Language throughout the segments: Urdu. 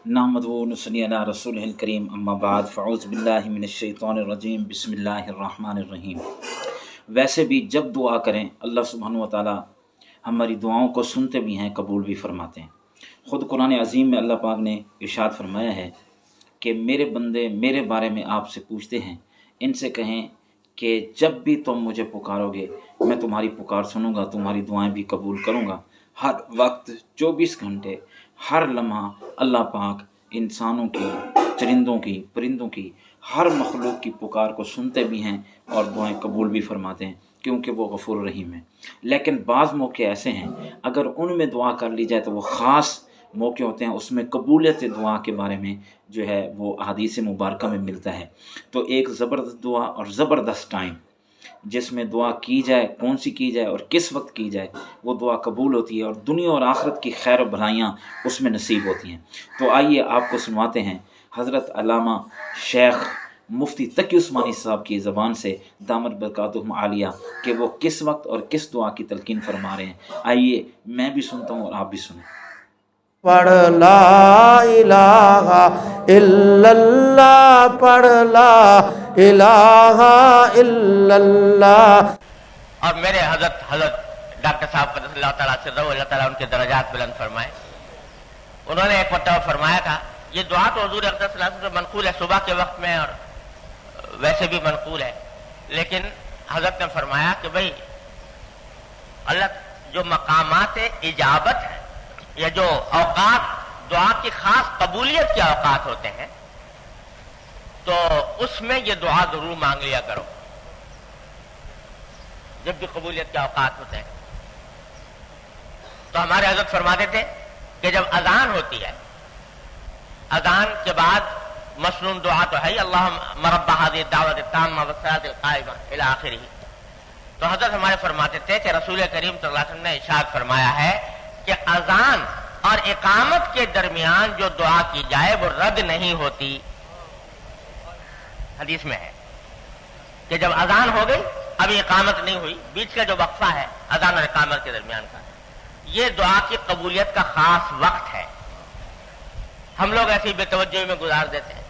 نحمدہ و نصلی علی رسولہ کریم اما بعد فاعوذ باللہ من الشیطان الرجیم بسم اللہ الرحمن الرحیم۔ ویسے بھی جب دعا کریں اللہ سبحانہ و تعالی ہماری دعاؤں کو سنتے بھی ہیں، قبول بھی فرماتے ہیں۔ خود قرآن عظیم میں اللہ پاک نے ارشاد فرمایا ہے کہ میرے بندے میرے بارے میں آپ سے پوچھتے ہیں، ان سے کہیں کہ جب بھی تم مجھے پکارو گے میں تمہاری پکار سنوں گا، تمہاری دعائیں بھی قبول کروں گا۔ ہر وقت 24 گھنٹے ہر لمحہ اللہ پاک انسانوں کی، چرندوں کی، پرندوں کی، ہر مخلوق کی پکار کو سنتے بھی ہیں اور دعائیں قبول بھی فرماتے ہیں، کیونکہ وہ غفور رحیم ہے۔ لیکن بعض موقع ایسے ہیں اگر ان میں دعا کر لی جائے تو وہ خاص موقع ہوتے ہیں، اس میں قبولیت دعا کے بارے میں جو ہے وہ احادیث مبارکہ میں ملتا ہے۔ تو ایک زبردست دعا اور زبردست ٹائم جس میں دعا کی جائے، کون سی کی جائے اور کس وقت کی جائے، وہ دعا قبول ہوتی ہے اور دنیا اور آخرت کی خیر و بھلائیاں اس میں نصیب ہوتی ہیں۔ تو آئیے آپ کو سنواتے ہیں حضرت علامہ شیخ مفتی تقی عثمانی صاحب کی زبان سے دامت برکاتہم عالیہ کہ وہ کس وقت اور کس دعا کی تلقین فرما رہے ہیں۔ آئیے میں بھی سنتا ہوں اور آپ بھی سنیں۔ پڑھ لا الہ الا اللہ، پڑھ لا الہ الا اللہ۔ اور میرے حضرت ڈاکٹر صاحب قدس اللہ تعالیٰ سے اللہ تعالیٰ ان کے درجات بلند فرمائے، انہوں نے ایک مرتبہ فرمایا تھا، یہ دعا تو حضور اقدس صلی اللہ علیہ وسلم سے منقول ہے، صبح کے وقت میں اور ویسے بھی منقول ہے، لیکن حضرت نے فرمایا کہ بھئی اللہ جو مقامات اجابت ہیں یا جو اوقات دعا کی خاص قبولیت کے اوقات ہوتے ہیں تو اس میں یہ دعا ضرور مانگ لیا کرو جب بھی قبولیت کے اوقات ہوتے ہیں۔ تو ہمارے حضرت فرماتے تھے کہ جب اذان ہوتی ہے، اذان کے بعد مسنون دعا تو ہے اللہم رب هذه الدعوۃ التامہ والصلاۃ القائمہ الی آخرہ، تو حضرت ہمارے فرماتے تھے کہ رسول کریم صلی اللہ علیہ وسلم نے ارشاد فرمایا ہے کہ اذان اور اقامت کے درمیان جو دعا کی جائے وہ رد نہیں ہوتی۔ حدیث میں ہے کہ جب اذان ہو گئی ابھی اقامت نہیں ہوئی، بیچ کا جو وقفہ ہے اذان اور اقامت کے درمیان کا، یہ دعا کی قبولیت کا خاص وقت ہے۔ ہم لوگ ایسی بے توجہی میں گزار دیتے ہیں،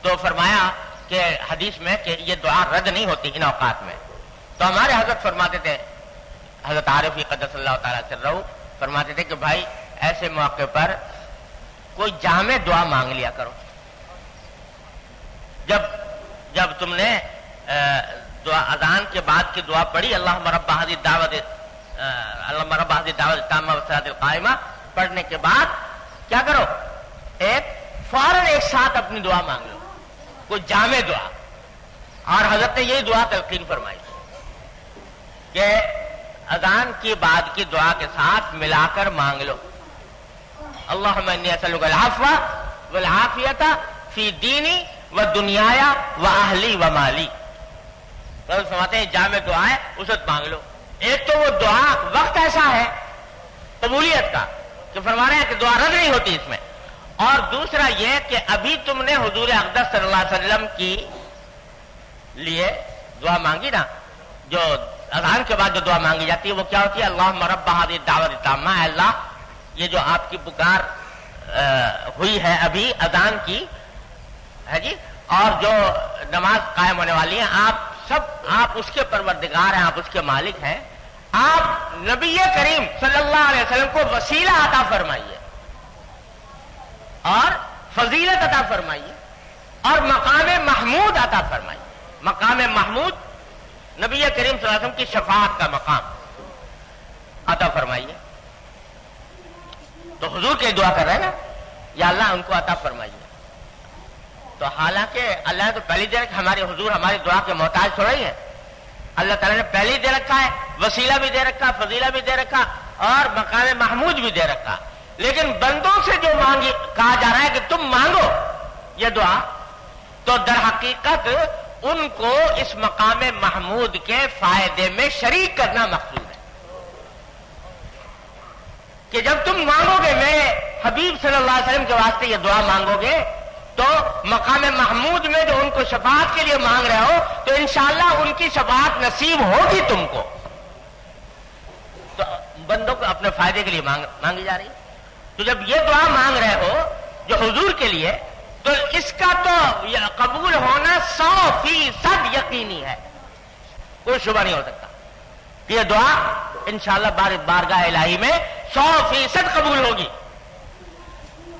تو فرمایا کہ حدیث میں کہ یہ دعا رد نہیں ہوتی ان اوقات میں۔ تو ہمارے حضرت فرماتے تھے، حضرت عارفی قدس اللہ تعالیٰ سرہ فرماتے تھے کہ بھائی ایسے موقع پر کوئی جامع دعا مانگ لیا کرو۔ جب تم نے دعا اذان کے بعد کی دعا پڑھی اللہم رب هذه الدعوۃ التامہ والصلاۃ القائمہ، پڑھنے کے بعد کیا کرو، فوراً ایک ساتھ اپنی دعا مانگ لو، کوئی جامع دعا۔ اور حضرت نے یہی دعا تلقین فرمائی کہ اذان کی بعد کی دعا کے ساتھ ملا کر مانگ لو، اللہم انی اسألک العفو والعافیۃ فی دینی و دنیای و اہلی و مالی۔ فرماتے ہیں جامع دعا ہے، اس وقت مانگ لو۔ ایک تو وہ دعا وقت ایسا ہے قبولیت کا کہ فرما رہے ہیں کہ دعا رد نہیں ہوتی اس میں، اور دوسرا یہ کہ ابھی تم نے حضور اقدس صلی اللہ علیہ وسلم کی لیے دعا مانگی نا، جو اذان کے بعد جو دعا مانگی جاتی ہے وہ کیا ہوتی ہے، اللہم رب هذه الدعوۃ التامہ، اے اللہ یہ جو آپ کی پکار ہوئی ہے ابھی اذان کی ہے جی، اور جو نماز قائم ہونے والی ہیں، آپ اس کے پروردگار ہیں، آپ اس کے مالک ہیں، آپ نبی کریم صلی اللہ علیہ وسلم کو وسیلہ عطا فرمائیے اور فضیلت عطا فرمائیے اور مقام محمود عطا فرمائیے۔ مقام محمود نبی کریم صلی اللہ علیہ وسلم کی شفاعت کا مقام عطا فرمائیے۔ تو حضور کی دعا کر رہے ہیں نا، یا اللہ ان کو عطا فرمائیے۔ تو حالانکہ اللہ نے تو پہلی دے رکھا، ہمارے حضور ہماری دعا کے محتاج تھوڑا ہی ہے، اللہ تعالیٰ نے پہلی دے رکھا ہے، وسیلہ بھی دے رکھا، فضیلہ بھی دے رکھا اور مقام محمود بھی دے رکھا، لیکن بندوں سے جو کہا جا رہا ہے کہ تم مانگو یہ دعا، تو در حقیقت ان کو اس مقام محمود کے فائدے میں شریک کرنا مقصود ہے کہ جب تم مانگو گے، میرے حبیب صلی اللہ علیہ وسلم کے واسطے یہ دعا مانگو گے تو مقام محمود میں جو ان کو شفاعت کے لیے مانگ رہے ہو تو انشاءاللہ ان کی شفاعت نصیب ہوگی تم کو۔ تو بندوں کو اپنے فائدے کے لیے مانگی جا رہی ہے۔ تو جب یہ دعا مانگ رہے ہو جو حضور کے لیے، تو اس کا تو قبول ہونا 100% یقینی ہے، کوئی شبہ نہیں ہو سکتا. یہ دعا انشاءاللہ بارگاہ الہی میں 100% قبول ہوگی.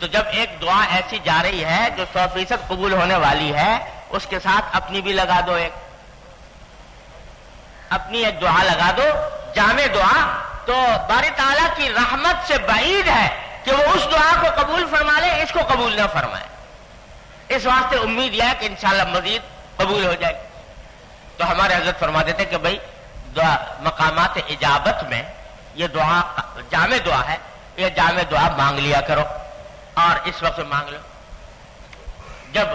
تو جب ایک دعا ایسی جا رہی ہے جو 100% قبول ہونے والی ہے، اس کے ساتھ اپنی بھی لگا دو، اپنی ایک دعا لگا دو، جامع دعا. تو باری تعالیٰ کی رحمت سے بعید ہے کہ وہ اس دعا کو قبول فرما لے، اس کو قبول نہ فرمائے. اس واسطے امید یہ ہے کہ انشاءاللہ مزید قبول ہو جائے. تو ہمارے حضرت فرما دیتے کہ بھائی دعا مقامات اجابت میں یہ دعا جامع دعا ہے، یہ جامع دعا مانگ لیا کرو، اور اس وقت مانگ لو. جب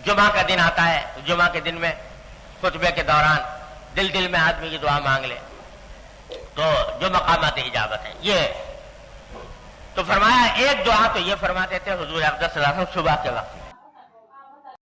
جمعہ کا دن آتا ہے، جمعہ کے دن میں خطبے کے دوران دل میں آدمی یہ دعا مانگ لے، تو جو مقامات اجابت ہے یہ. تو فرمایا ایک دعا تو یہ فرماتے تھے حضور اقدس صلی اللہ علیہ وسلم صبح کے وقت میں،